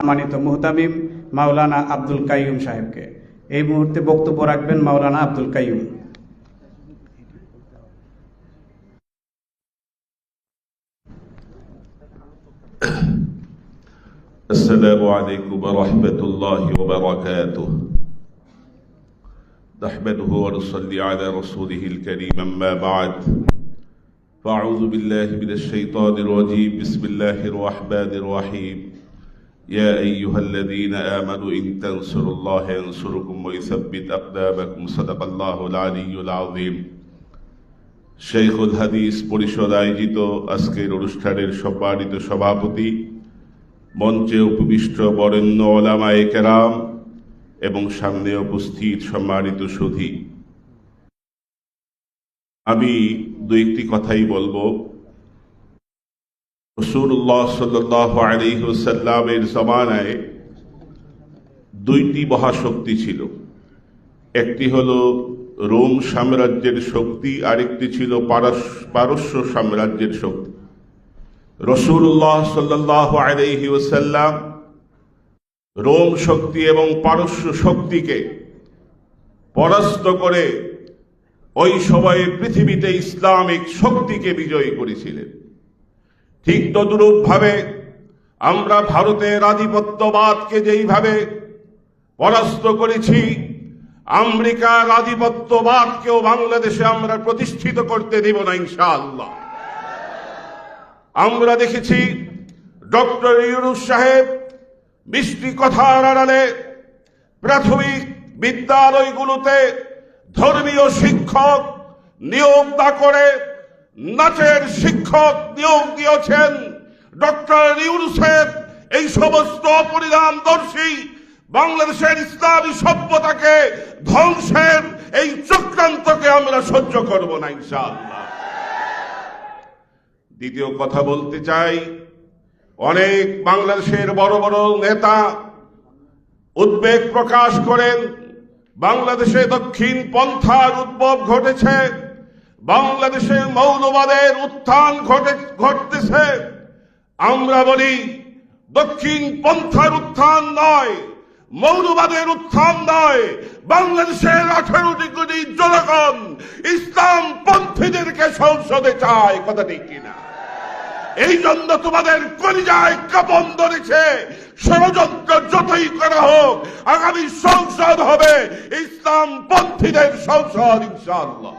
সম্মানিত মুহতামিম মাওলানা আব্দুল কাইয়ুম সাহেবকে। এই মুহূর্তে বক্তব্য রাখবেন মাওলানা আব্দুল কাইয়ুম। السلام عليكم ورحمة الله وبركاته. نحمده ونصلي على رسوله الكريم، أما بعد، فأعوذ بالله من الشيطان الرجيم. بسم الله الرحمن الرحيم. يا أيها الذين آمنوا إن تنصروا الله ينصركم ويثبت أقدامكم. صدق الله العلي العظيم. শেখুল হাদিস পরিষদ আয়োজিত আজকের অনুষ্ঠানের সম্মানিত সভাপতি, মঞ্চে উপবিষ্ট বরেণ্য ওলামায়ে কেরাম এবং সামনে উপস্থিত সম্মানিত সুধী, আমি দু একটি কথাই বলবো। রাসূলুল্লাহ সাল্লাল্লাহু আলাইহি ওয়াসাল্লামের জামানায় দুইটি মহাশক্তি ছিল। একটি হলো রোম সাম্রাজ্যের শক্তি, আরেকটি ছিল পারস্য সাম্রাজ্যের শক্তি। রাসূলুল্লাহ সাল্লাল্লাহু আলাইহি ওয়াসাল্লাম রোম শক্তি এবং পারস্য শক্তিকে পরাস্ত করে ওই সময়ে পৃথিবীতে ইসলামিক শক্তিকে বিজয়ী করেছিলেন। ঠিক তদ্রূপভাবে আমরা ভারতের আধিপত্যবাদকে যেইভাবে পরাস্ত করেছি, আমেরিকার আধিপত্যবাদকেও বাংলাদেশে আমরা প্রতিষ্ঠিত করতে দেব না ইনশাআল্লাহ। আমরা দেখেছি ডক্টর ইউনূস সাহেব মিষ্টি কথার আড়ালে প্রাথমিক বিদ্যালয়গুলোতে ধর্মীয় শিক্ষক নিয়োগ না করে নাচের শিক্ষক নিয়োগ দিয়েছেন। ডক্টর ইউনূসের এই সমস্ত অপরিণামদর্শী বাংলাদেশের ইসলামী সভ্যতাকে ধ্বংসের এই চক্রান্তকে আমরা সহ্য করব না ইনশাআল্লাহ। দ্বিতীয় কথা বলতে চাই, অনেক বাংলাদেশের বড় বড় নেতা উদ্বেগ প্রকাশ করেন বাংলাদেশে দক্ষিণ পন্থার উদ্ভব ঘটেছে, বাংলাদেশে মৌলবাদের উত্থান ঘটতেছে। আমরা বলি দক্ষিণ পন্থার উত্থান নয়, মৌলবাদের উত্থান নয়, বাংলাদেশের 18 কোটি জনগণ ইসলাম পন্থীদেরকে সংসদে চায়। কথা ঠিক কিনা? এই জন্য তোমাদের কলিজায় কাঁপন ধরেছে। ষড়যন্ত্র যতই করা হোক, আগামী সংসদ হবে ইসলাম পন্থীদের সংসদ ইনশাআল্লাহ।